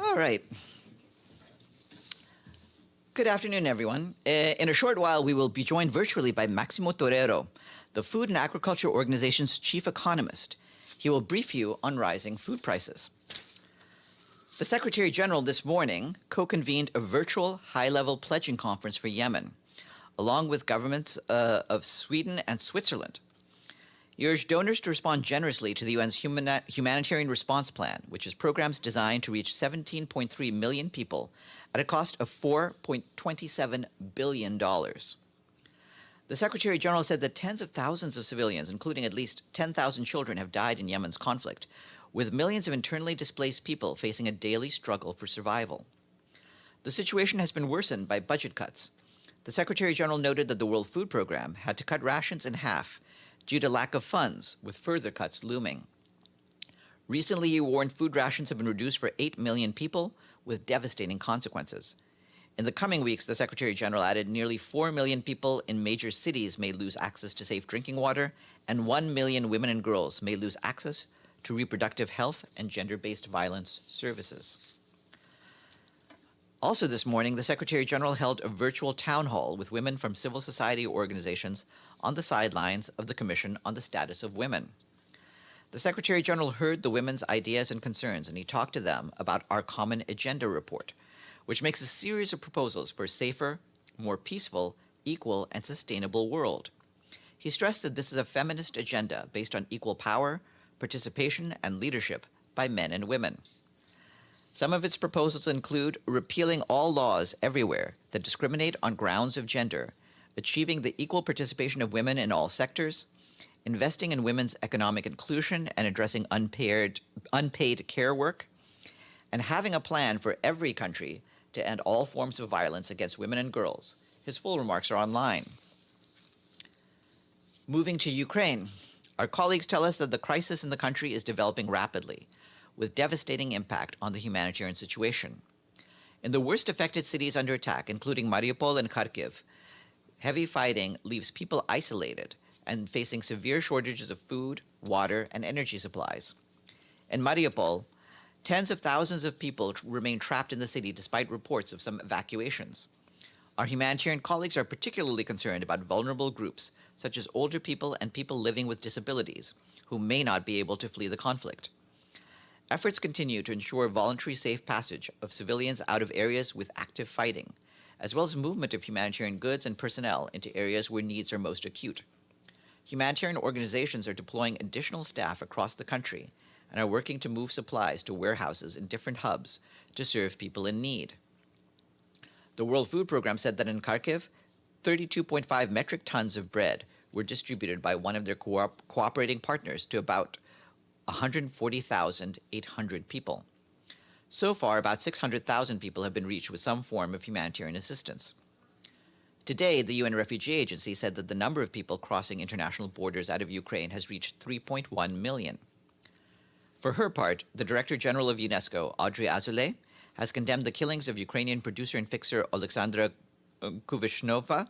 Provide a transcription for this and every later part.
All right. Good afternoon, everyone. In a short while, we will be joined virtually by Maximo Torero, the Food and Agriculture Organization's chief economist. He will brief you on rising food prices. The Secretary General this morning co-convened a virtual high-level pledging conference for Yemen, along with governments of Sweden and Switzerland. He urged donors to respond generously to the UN's Humanitarian Response Plan, which is programs designed to reach 17.3 million people at a cost of $4.27 billion. The Secretary General said that tens of thousands of civilians, including at least 10,000 children, have died in Yemen's conflict, with millions of internally displaced people facing a daily struggle for survival. The situation has been worsened by budget cuts. The Secretary General noted that the World Food Program had to cut rations in half due to lack of funds, with further cuts looming. Recently, he warned food rations have been reduced for 8 million people, with devastating consequences. In the coming weeks, the Secretary General added nearly 4 million people in major cities may lose access to safe drinking water, and 1 million women and girls may lose access to reproductive health and gender-based violence services. Also this morning, the Secretary General held a virtual town hall with women from civil society organizations on the sidelines of the Commission on the Status of Women. The Secretary General heard the women's ideas and concerns, and he talked to them about our Common Agenda report, which makes a series of proposals for a safer, more peaceful, equal, and sustainable world. He stressed that this is a feminist agenda based on equal power, participation, and leadership by men and women. Some of its proposals include repealing all laws everywhere that discriminate on grounds of gender, achieving the equal participation of women in all sectors, investing in women's economic inclusion and addressing unpaid care work, and having a plan for every country to end all forms of violence against women and girls. His full remarks are online. Moving to Ukraine, our colleagues tell us that the crisis in the country is developing rapidly, with devastating impact on the humanitarian situation. In the worst affected cities under attack, including Mariupol and Kharkiv, heavy fighting leaves people isolated and facing severe shortages of food, water, and energy supplies. In Mariupol, tens of thousands of people remain trapped in the city despite reports of some evacuations. Our humanitarian colleagues are particularly concerned about vulnerable groups, such as older people and people living with disabilities, who may not be able to flee the conflict. Efforts continue to ensure voluntary safe passage of civilians out of areas with active fighting, as well as movement of humanitarian goods and personnel into areas where needs are most acute. Humanitarian organizations are deploying additional staff across the country and are working to move supplies to warehouses in different hubs to serve people in need. The World Food Program said that in Kharkiv, 32.5 metric tons of bread were distributed by one of their cooperating partners to about 140,800 people. So far, about 600,000 people have been reached with some form of humanitarian assistance. Today, the UN Refugee Agency said that the number of people crossing international borders out of Ukraine has reached 3.1 million. For her part, the Director General of UNESCO, Audrey Azoulay, has condemned the killings of Ukrainian producer and fixer Oleksandra Kuvishnova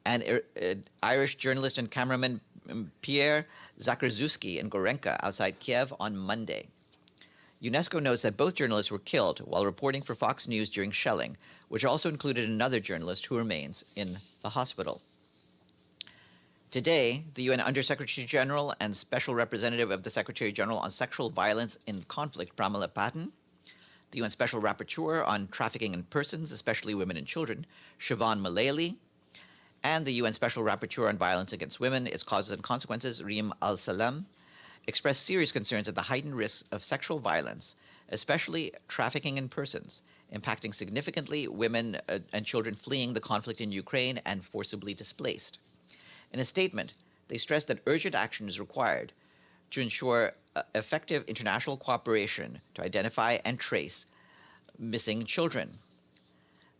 and Irish journalist and cameraman Pierre Zakrzewski in Gorenka outside Kiev on Monday. UNESCO notes that both journalists were killed while reporting for Fox News during shelling, which also included another journalist who remains in the hospital. Today, the UN Undersecretary General and Special Representative of the Secretary General on Sexual Violence in Conflict, Pramila Patten, the UN Special Rapporteur on Trafficking in Persons, especially women and children, Siobhan Mullally, and the UN Special Rapporteur on Violence Against Women, Its Causes and Consequences, Reem Al-Salem, expressed serious concerns at the heightened risks of sexual violence, especially trafficking in persons, impacting significantly women and children fleeing the conflict in Ukraine and forcibly displaced. In a statement, they stressed that urgent action is required to ensure effective international cooperation to identify and trace missing children.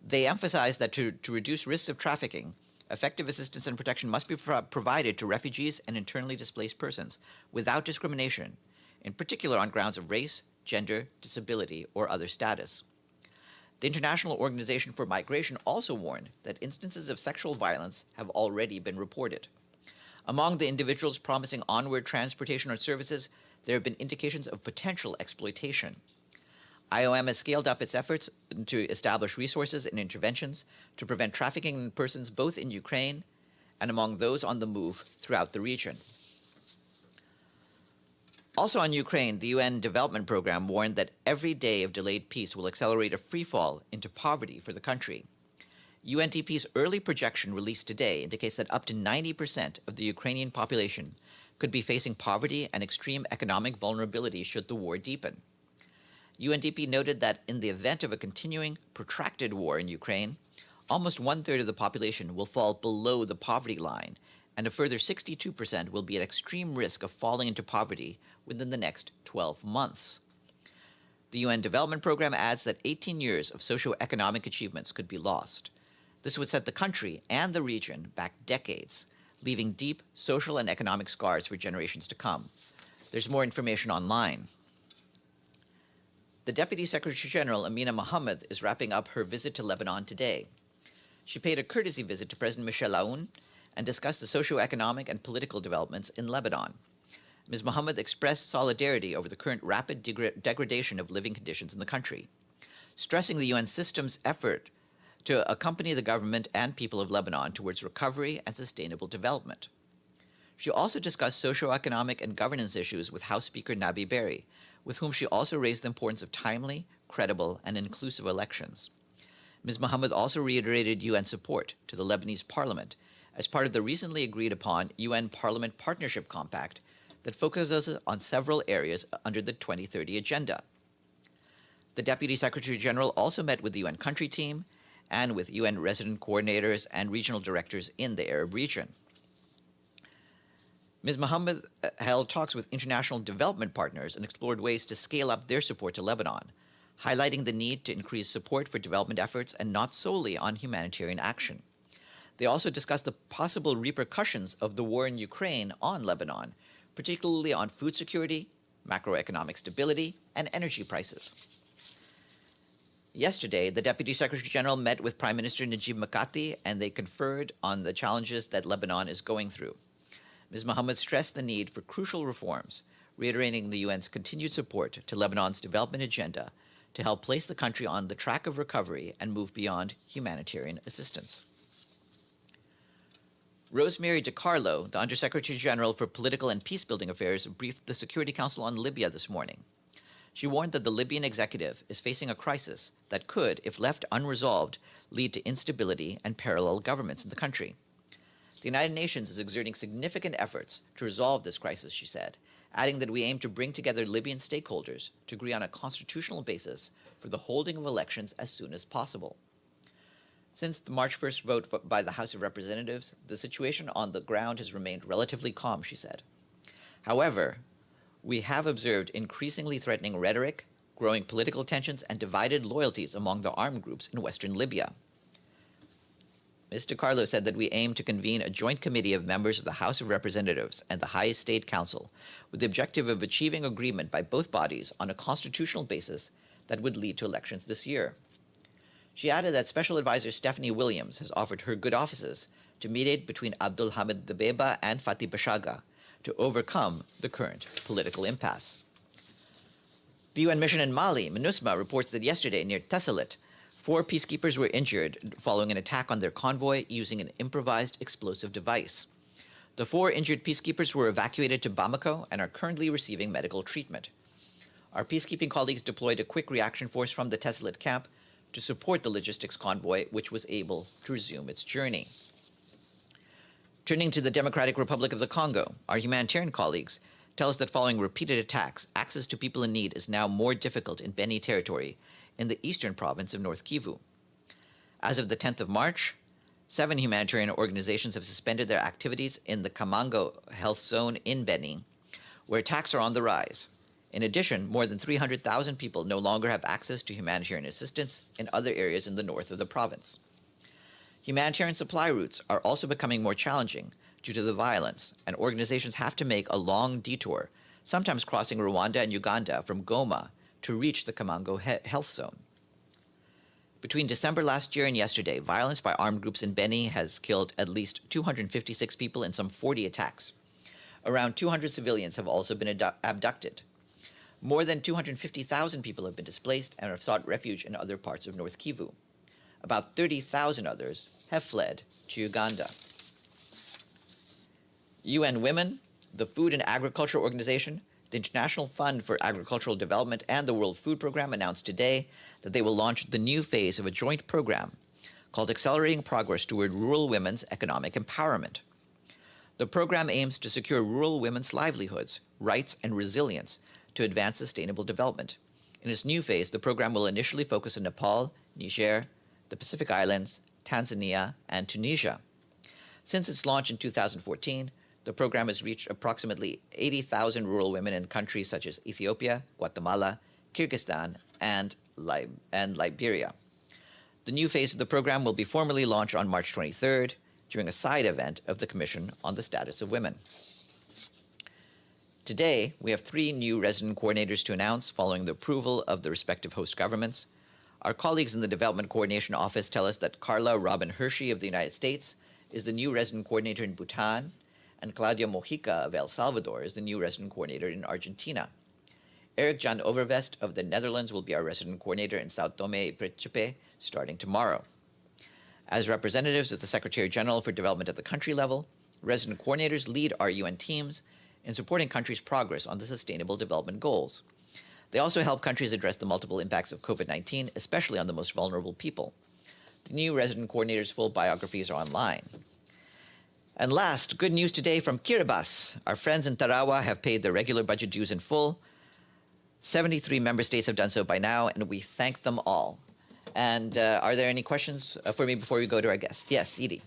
They emphasized that to reduce risks of trafficking, effective assistance and protection must be provided to refugees and internally displaced persons without discrimination, in particular on grounds of race, gender, disability, or other status. The International Organization for Migration also warned that instances of sexual violence have already been reported. Among the individuals promising onward transportation or services, there have been indications of potential exploitation. IOM has scaled up its efforts to establish resources and interventions to prevent trafficking in persons both in Ukraine and among those on the move throughout the region. Also on Ukraine, the UN Development Program warned that every day of delayed peace will accelerate a freefall into poverty for the country. UNDP's early projection released today indicates that up to 90% of the Ukrainian population could be facing poverty and extreme economic vulnerability should the war deepen. UNDP noted that in the event of a continuing, protracted war in Ukraine, almost one-third of the population will fall below the poverty line, and a further 62% will be at extreme risk of falling into poverty within the next 12 months. The UN Development Program adds that 18 years of socio-economic achievements could be lost. This would set the country and the region back decades, leaving deep social and economic scars for generations to come. There's more information online. The Deputy Secretary General, Amina Mohammed, is wrapping up her visit to Lebanon today. She paid a courtesy visit to President Michel Aoun and discussed the socio-economic and political developments in Lebanon. Ms. Mohammed expressed solidarity over the current rapid degradation of living conditions in the country, stressing the UN system's effort to accompany the government and people of Lebanon towards recovery and sustainable development. She also discussed socio-economic and governance issues with House Speaker Nabi Berri, with whom she also raised the importance of timely, credible, and inclusive elections. Ms. Mohammed also reiterated UN support to the Lebanese parliament as part of the recently agreed upon UN Parliament Partnership Compact that focuses on several areas under the 2030 Agenda. The Deputy Secretary General also met with the UN country team and with UN resident coordinators and regional directors in the Arab region. Ms. Mohammed held talks with international development partners and explored ways to scale up their support to Lebanon, highlighting the need to increase support for development efforts and not solely on humanitarian action. They also discussed the possible repercussions of the war in Ukraine on Lebanon, particularly on food security, macroeconomic stability, and energy prices. Yesterday, the Deputy Secretary General met with Prime Minister Najib Mikati, and they conferred on the challenges that Lebanon is going through. Ms. Mohammed stressed the need for crucial reforms, reiterating the UN's continued support to Lebanon's development agenda to help place the country on the track of recovery and move beyond humanitarian assistance. Rosemary DiCarlo, the Undersecretary General for Political and Peacebuilding Affairs, briefed the Security Council on Libya this morning. She warned that the Libyan executive is facing a crisis that could, if left unresolved, lead to instability and parallel governments in the country. The United Nations is exerting significant efforts to resolve this crisis, she said, adding that we aim to bring together Libyan stakeholders to agree on a constitutional basis for the holding of elections as soon as possible. Since the March 1st vote by the House of Representatives, the situation on the ground has remained relatively calm, she said. However, we have observed increasingly threatening rhetoric, growing political tensions, and divided loyalties among the armed groups in western Libya. Ms. DiCarlo said that we aim to convene a joint committee of members of the House of Representatives and the highest state council with the objective of achieving agreement by both bodies on a constitutional basis that would lead to elections this year. She added that Special Advisor Stephanie Williams has offered her good offices to mediate between Abdul Hamid Dabeba and Fatih Bashaga to overcome the current political impasse. The UN mission in Mali, MINUSMA, reports that yesterday near Tessalit, 4 peacekeepers were injured following an attack on their convoy using an improvised explosive device. The 4 injured peacekeepers were evacuated to Bamako and are currently receiving medical treatment. Our peacekeeping colleagues deployed a quick reaction force from the Tessalit camp to support the logistics convoy, which was able to resume its journey. Turning to the Democratic Republic of the Congo, our humanitarian colleagues tell us that following repeated attacks, access to people in need is now more difficult in Beni territory in the eastern province of North Kivu. As of the 10th of March, 7 humanitarian organizations have suspended their activities in the Kamango health zone in Beni, where attacks are on the rise. In addition, more than 300,000 people no longer have access to humanitarian assistance in other areas in the north of the province. Humanitarian supply routes are also becoming more challenging due to the violence, and organizations have to make a long detour, sometimes crossing Rwanda and Uganda from Goma to reach the Kamango health zone. Between December last year and yesterday, violence by armed groups in Beni has killed at least 256 people in some 40 attacks. Around 200 civilians have also been abducted. More than 250,000 people have been displaced and have sought refuge in other parts of North Kivu. About 30,000 others have fled to Uganda. UN Women, the Food and Agriculture Organization, the International Fund for Agricultural Development, and the World Food Programme announced today that they will launch the new phase of a joint program called Accelerating Progress Toward Rural Women's Economic Empowerment. The program aims to secure rural women's livelihoods, rights, and resilience to advance sustainable development. In its new phase, the program will initially focus on Nepal, Niger, the Pacific Islands, Tanzania, and Tunisia. Since its launch in 2014, the program has reached approximately 80,000 rural women in countries such as Ethiopia, Guatemala, Kyrgyzstan, and Liberia. The new phase of the program will be formally launched on March 23rd during a side event of the Commission on the Status of Women. Today, we have 3 new resident coordinators to announce following the approval of the respective host governments. Our colleagues in the Development Coordination Office tell us that Carla Robin Hershey of the United States is the new resident coordinator in Bhutan, and Claudia Mojica of El Salvador is the new resident coordinator in Argentina. Eric Jan Overvest of the Netherlands will be our resident coordinator in Sao Tome y Principe starting tomorrow. As representatives of the Secretary General for Development at the country level, resident coordinators lead our UN teams in supporting countries' progress on the Sustainable Development Goals. They also help countries address the multiple impacts of COVID-19, especially on the most vulnerable people. The new resident coordinators' full biographies are online. And last, good news today from Kiribati. Our friends in Tarawa have paid their regular budget dues in full. 73 member states have done so by now, and we thank them all. And are there any questions for me before we go to our guest? Yes, Edie.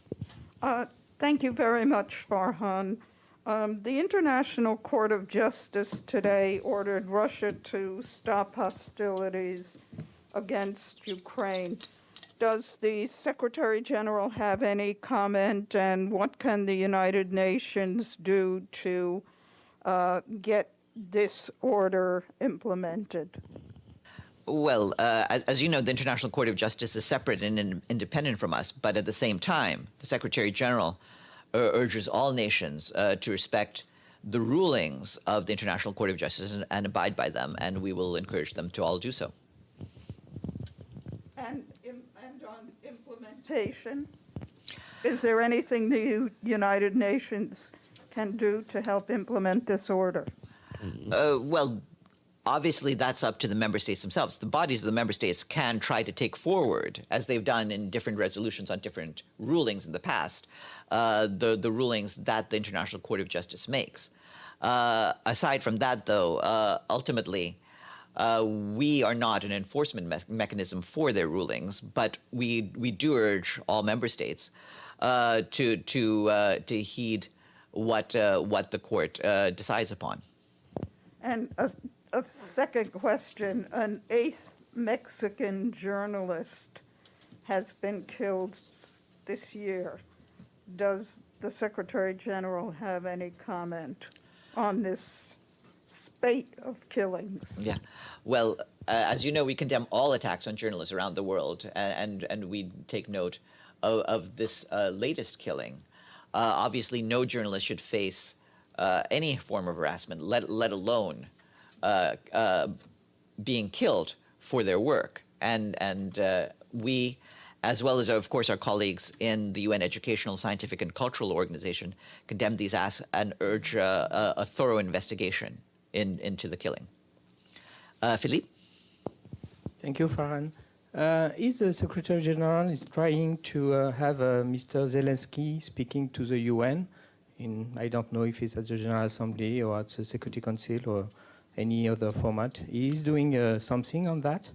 Thank you very much, Farhan. The International Court of Justice today ordered Russia to stop hostilities against Ukraine. Does the Secretary General have any comment, and what can the United Nations do to get this order implemented? Well, as you know, the International Court of Justice is separate and independent from us, but at the same time, the Secretary General urges all nations to respect the rulings of the International Court of Justice and abide by them, and we will encourage them to all do so. And on implementation, is there anything the United Nations can do to help implement this order? Well, obviously that's up to the member states themselves. The bodies of the member states can try to take forward, as they've done in different resolutions on different rulings in the past, the rulings that the International Court of Justice makes. Aside from that, though, ultimately, we are not an enforcement mechanism for their rulings, but we do urge all member states to heed what the court decides upon. And a second question, an 8th Mexican journalist has been killed this year. Does the Secretary General have any comment on this spate of killings? Yeah. Well, as you know, we condemn all attacks on journalists around the world, and we take note of this latest killing. Obviously, no journalist should face any form of harassment, let alone being killed for their work. And we, as well as, of course, our colleagues in the UN Educational, Scientific, and Cultural Organization, condemn these acts and urge a thorough investigation into the killing. Philippe? Thank you, Farhan. Is the Secretary General is trying to have Mr. Zelensky speaking to the UN? I don't know if it's at the General Assembly or at the Security Council or any other format. Is doing something on that?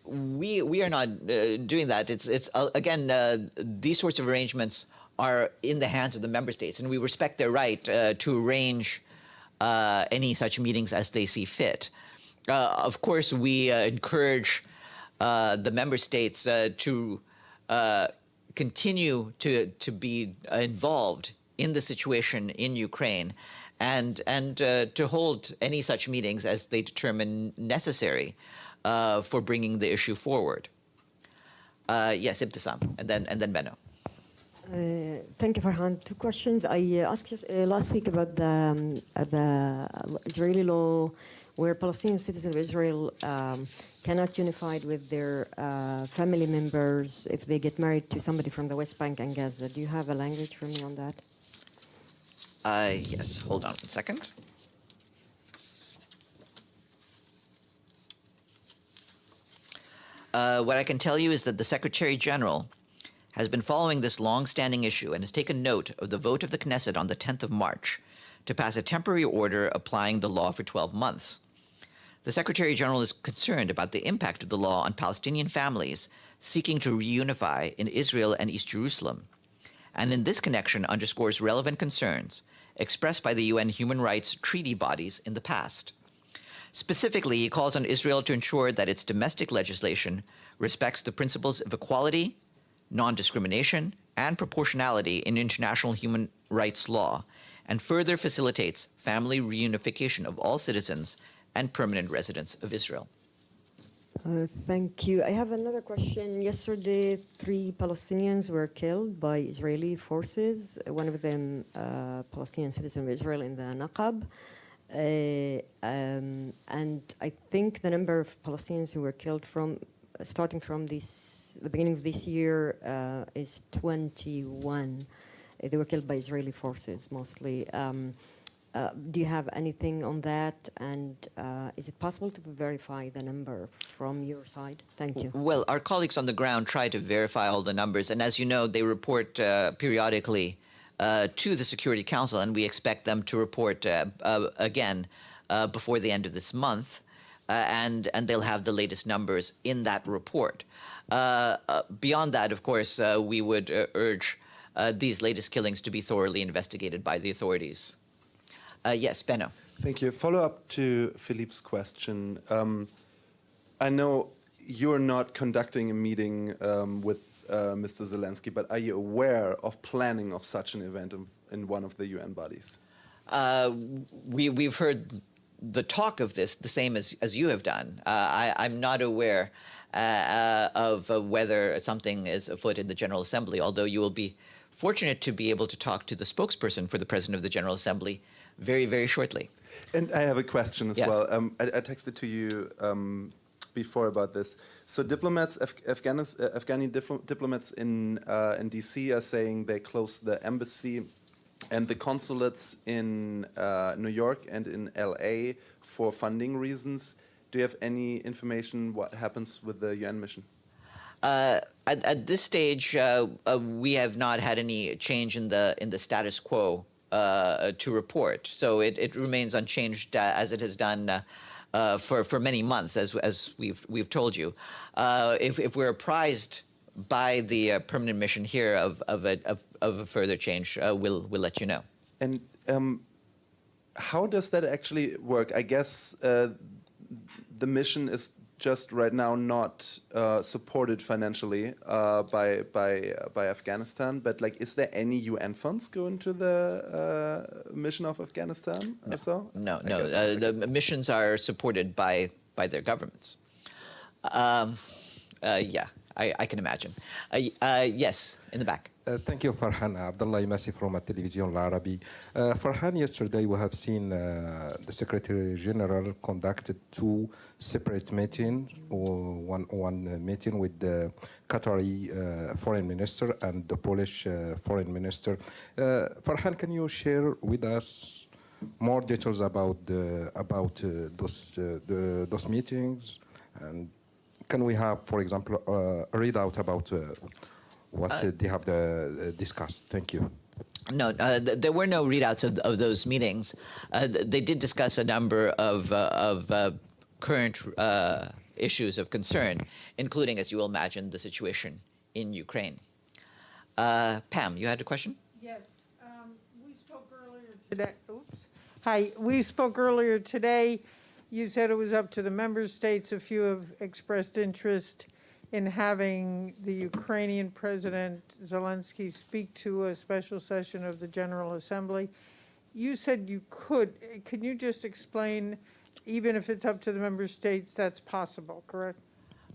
We are not doing that. It's again, these sorts of arrangements are in the hands of the member states, and we respect their right to arrange any such meetings as they see fit. Of course, we encourage the member states to continue to be involved in the situation in Ukraine, and to hold any such meetings as they determine necessary for bringing the issue forward. Yes, Ibtisam, and then Benno. Thank you, Farhan. 2 questions. I asked you last week about the Israeli law where Palestinian citizens of Israel cannot unify with their family members if they get married to somebody from the West Bank and Gaza. Do you have a language for me on that? Yes, hold on 1 second. What I can tell you is that the Secretary General has been following this long-standing issue and has taken note of the vote of the Knesset on the 10th of March to pass a temporary order applying the law for 12 months. The Secretary General is concerned about the impact of the law on Palestinian families seeking to reunify in Israel and East Jerusalem, and in this connection underscores relevant concerns expressed by the UN human rights treaty bodies in the past. Specifically, he calls on Israel to ensure that its domestic legislation respects the principles of equality, non-discrimination, and proportionality in international human rights law, and further facilitates family reunification of all citizens and permanent residents of Israel. Thank you. I have another question. Yesterday, 3 Palestinians were killed by Israeli forces. One of them, Palestinian citizen of Israel in the Naqab. And I think the number of Palestinians who were killed starting from the beginning of this year is 21. They were killed by Israeli forces mostly. Do you have anything on that? And is it possible to verify the number from your side? Thank you. Well, our colleagues on the ground try to verify all the numbers, and as you know, they report periodically to the Security Council, and we expect them to report again before the end of this month, and they'll have the latest numbers in that report. Beyond that, of course, we would urge these latest killings to be thoroughly investigated by the authorities. Yes, Benno. Thank you. Follow up to Philippe's question. I know you're not conducting a meeting with Mr. Zelensky, but are you aware of planning of such an event in one of the UN bodies? We've heard the talk of this, the same as you have done. I'm not aware of whether something is afoot in the General Assembly, although you will be fortunate to be able to talk to the spokesperson for the President of the General Assembly very, very shortly. And I have a question as Yes. well. I texted to you before about this. So diplomats, Afghani diplomats in DC are saying they closed the embassy and the consulates in New York and in LA for funding reasons. Do you have any information what happens with the UN mission? At this stage, we have not had any change in the status quo to report. So it remains unchanged as it has done for many months, as we've told you. If we're apprised by the permanent mission here of a further change, we'll let you know. And how does that actually work? I guess the mission is just right now not supported financially by Afghanistan, but like, is there any UN funds going to the mission of Afghanistan or so? No. The missions are supported by their governments. Yeah, I can imagine. Yes, in the back. Thank you, Farhan. Abdullah Imasi from Television Al-Arabi. Farhan, yesterday we have seen the Secretary General conducted 2 separate meetings, one meeting with the Qatari Foreign Minister and the Polish Foreign Minister. Farhan, can you share with us more details about those meetings? And can we have, for example, a readout about what they have discussed? Thank you. No, there were no readouts of those meetings. They did discuss a number of current issues of concern, including, as you will imagine, the situation in Ukraine. Pam, you had a question? Yes. We spoke earlier today. Oops. Hi. We spoke earlier today. You said it was up to the member states. A few have expressed interest in having the Ukrainian President Zelensky speak to a special session of the General Assembly. You said you could. Can you just explain, even if it's up to the member states, that's possible, correct?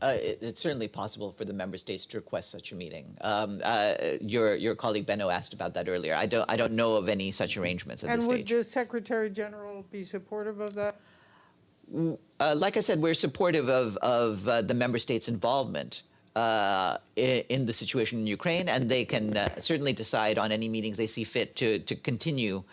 It's certainly possible for the member states to request such a meeting. Your colleague Benno asked about that earlier. I don't know of any such arrangements at this stage. And would the Secretary General be supportive of that? Like I said, we're supportive of the member states' involvement in the situation in Ukraine, and they can certainly decide on any meetings they see fit to continue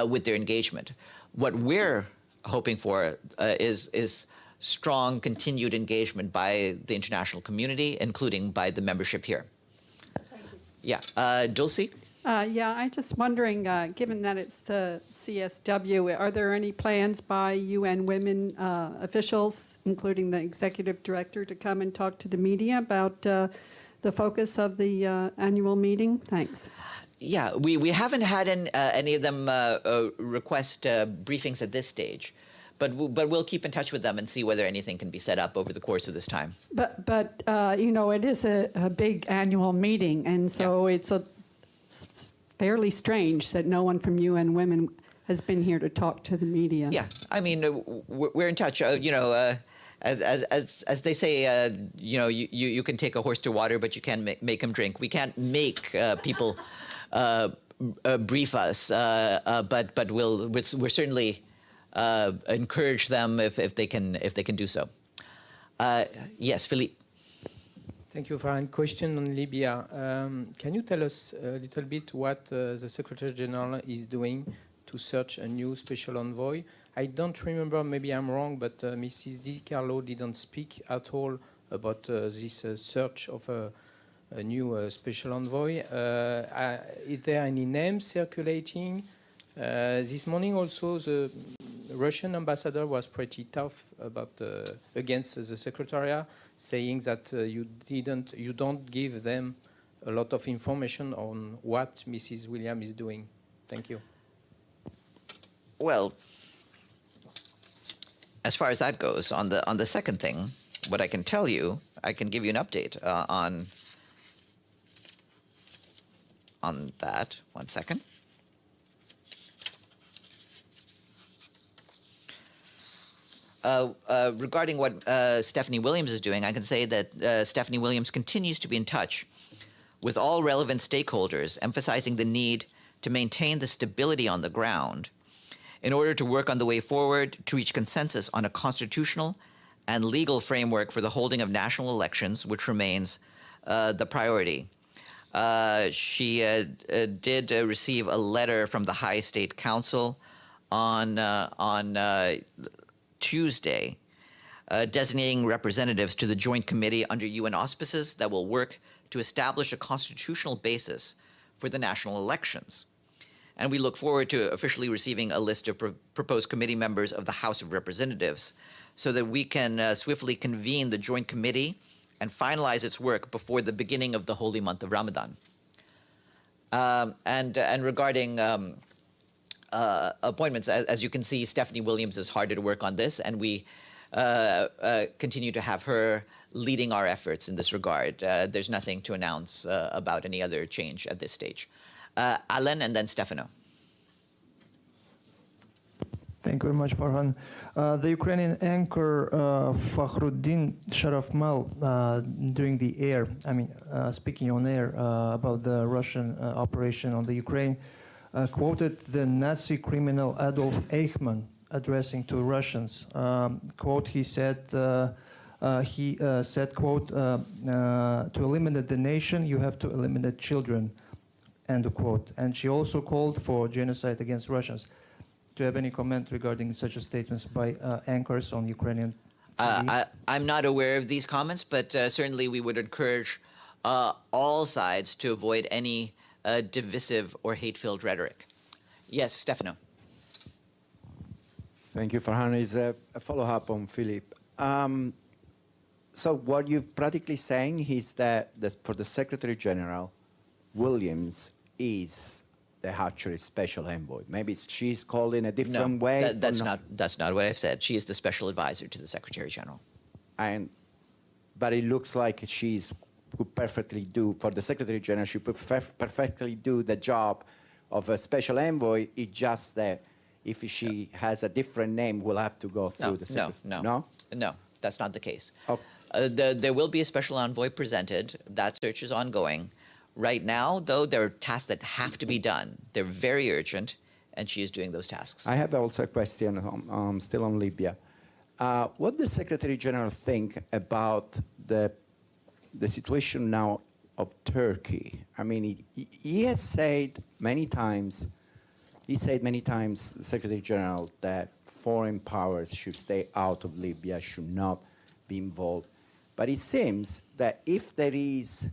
with their engagement. What we're hoping for is strong continued engagement by the international community, including by the membership here. Yeah, Dulcie? Yeah, I'm just wondering, given that it's the CSW, are there any plans by UN Women officials, including the executive director, to come and talk to the media about the focus of the annual meeting? Thanks. Yeah, we haven't had any of them request briefings at this stage, but we'll keep in touch with them and see whether anything can be set up over the course of this time. But you know, it is a big annual meeting, and so it's fairly strange that no one from UN Women has been here to talk to the media. Yeah, I mean, we're in touch. You know, as they say, you know, you can take a horse to water, but you can't make him drink. We can't make people brief us, but we're certainly encourage them if they can do so. Yes, Philippe. Thank you, Farhan. Question on Libya. Can you tell us a little bit what the Secretary General is doing to search a new special envoy? I don't remember, maybe I'm wrong, but Mrs. Di Carlo didn't speak at all about this search of a new special envoy. Is there any name circulating? This morning also the Russian ambassador was pretty tough about against the Secretariat, saying that you don't give them a lot of information on what Mrs. Williams is doing. Thank you. Well, as far as that goes, on the second thing, what I can tell you, I can give you an update on that. 1 second. Regarding what Stephanie Williams is doing, I can say that Stephanie Williams continues to be in touch with all relevant stakeholders, emphasizing the need to maintain the stability on the ground in order to work on the way forward to reach consensus on a constitutional and legal framework for the holding of national elections, which remains the priority. She did receive a letter from the High State Council on Tuesday, designating representatives to the Joint Committee under UN auspices that will work to establish a constitutional basis for the national elections. And we look forward to officially receiving a list of proposed committee members of the House of Representatives so that we can swiftly convene the Joint Committee and finalize its work before the beginning of the holy month of Ramadan. And regarding appointments, as you can see, Stephanie Williams is harder to work on this, and we continue to have her leading our efforts in this regard. There's nothing to announce about any other change at this stage. Alan and then Stefano. Thank you very much, Farhan. The Ukrainian anchor Fakhruddin Sharafmal during the air, speaking on air about the Russian operation on the Ukraine, quoted the Nazi criminal Adolf Eichmann addressing to Russians. Quote, he said, quote, to eliminate the nation, you have to eliminate children, end of quote. And she also called for genocide against Russians. Do you have any comment regarding such statements by anchors on Ukrainian TV? I'm not aware of these comments, but certainly we would encourage all sides to avoid any divisive or hate-filled rhetoric. Yes, Stefano. Thank you, Farhan. It's a follow-up on Philip. So what you're practically saying is that for the Secretary General, Williams is the actually special envoy. Maybe she's called in a different way. That's not what I've said. She is the special advisor to the Secretary General. But it looks like could perfectly do, for the Secretary General, she could perfectly do the job of a special envoy. It's just that if she has a different name, we'll have to go through the Secretary. No, that's not the case. Oh. There will be a special envoy presented. That search is ongoing. Right now, though, there are tasks that have to be done. They're very urgent, and she is doing those tasks. I have also a question still on Libya. What does Secretary General think about the situation now of Turkey? I mean, he has said many times, the Secretary General, that foreign powers should stay out of Libya, should not be involved. But it seems that if there is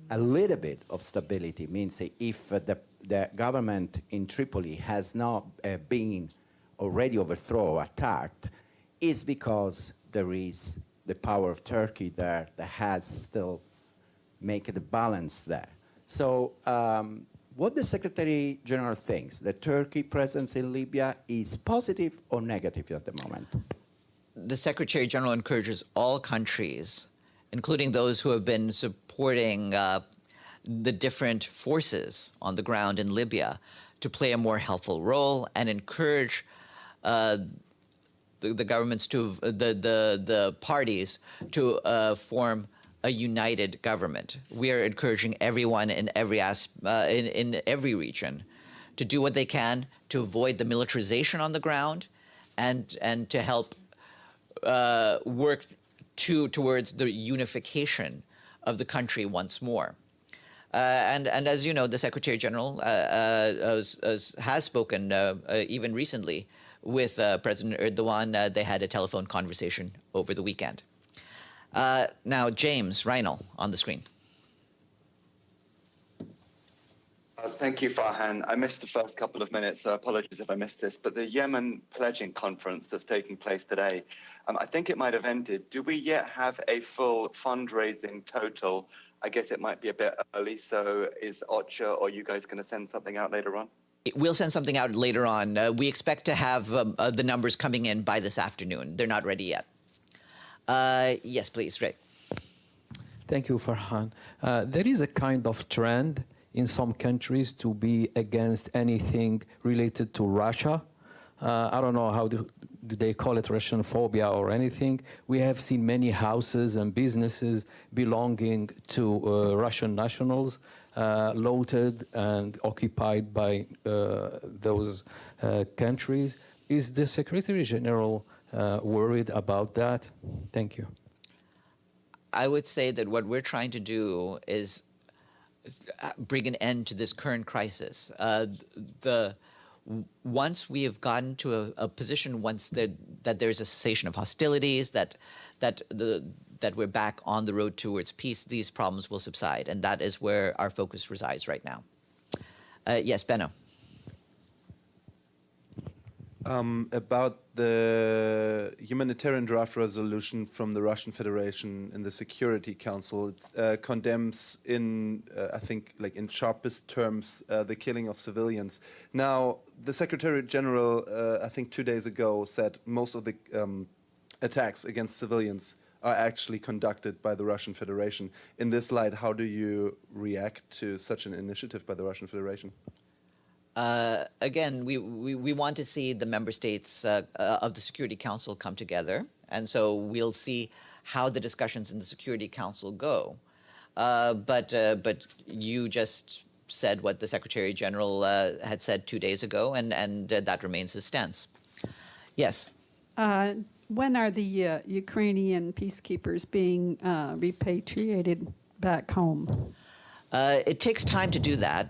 a little bit of stability, means if the government in Tripoli has not been already overthrown, attacked, is because there is the power of Turkey there that has still make the balance there. So what the Secretary General thinks, the Turkey presence in Libya is positive or negative at the moment? The Secretary General encourages all countries, including those who have been supporting the different forces on the ground in Libya, to play a more helpful role and encourage the governments to the parties to form a united government. We are encouraging everyone in every region to do what they can to avoid the militarization on the ground, and to help work towards the unification of the country once more. And as you know, the Secretary General has spoken even recently with President Erdogan. They had a telephone conversation over the weekend. Now, James Reinl on the screen. Thank you, Farhan. I missed the first couple of minutes, so apologies if I missed this. But the Yemen pledging conference that's taking place today, I think it might have ended. Do we yet have a full fundraising total? I guess it might be a bit early. So is OCHA or you guys going to send something out later on? We'll send something out later on. We expect to have the numbers coming in by this afternoon. They're not ready yet. Yes, please, Ray. Thank you, Farhan. There is a kind of trend in some countries to be against anything related to Russia. I don't know how do they call it, Russian phobia or anything. We have seen many houses and businesses belonging to Russian nationals looted and occupied by those countries. Is the Secretary General worried about that? Thank you. I would say that what we're trying to do is bring an end to this current crisis. Once we have gotten to a position, once that there's a cessation of hostilities, that we're back on the road towards peace, these problems will subside, and that is where our focus resides right now. Yes, Benno. About the humanitarian draft resolution from the Russian Federation in the Security Council, it condemns I think, in sharpest terms, the killing of civilians. Now, the Secretary General, I think 2 days ago, said most of the attacks against civilians are actually conducted by the Russian Federation. In this light, how do you react to such an initiative by the Russian Federation? Again, we want to see the member states of the Security Council come together, and so we'll see how the discussions in the Security Council go. But you just said what the Secretary General had said 2 days ago, and that remains his stance. Yes. When are the Ukrainian peacekeepers being repatriated back home? It takes time to do that.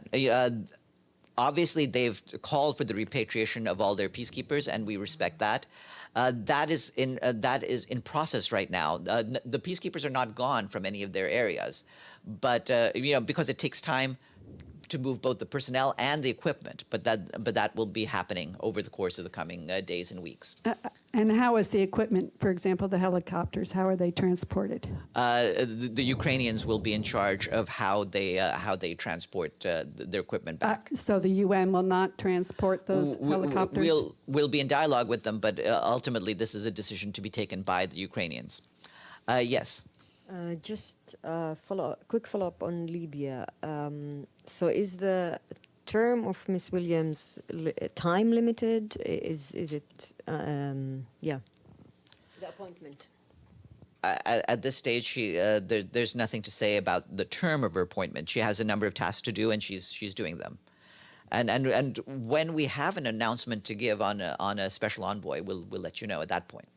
Obviously, they've called for the repatriation of all their peacekeepers, and we respect that. That is in process right now. The peacekeepers are not gone from any of their areas, but because it takes time to move both the personnel and the equipment. But that will be happening over the course of the coming days and weeks. And how is the equipment, for example, the helicopters? How are they transported? The Ukrainians will be in charge of how they transport their equipment back. So the UN will not transport those helicopters? We'll be in dialogue with them, but ultimately this is a decision to be taken by the Ukrainians. Yes. Just quick follow-up on Libya. So is the term of Ms. Williams time limited? Is it, the appointment? At this stage, there's nothing to say about the term of her appointment. She has a number of tasks to do, and she's doing them. And when we have an announcement to give on a special envoy, we'll let you know at that point.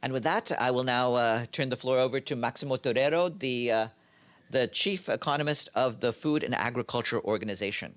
And with that, I will now turn the floor over to Maximo Torero, the chief economist of the Food and Agriculture Organization.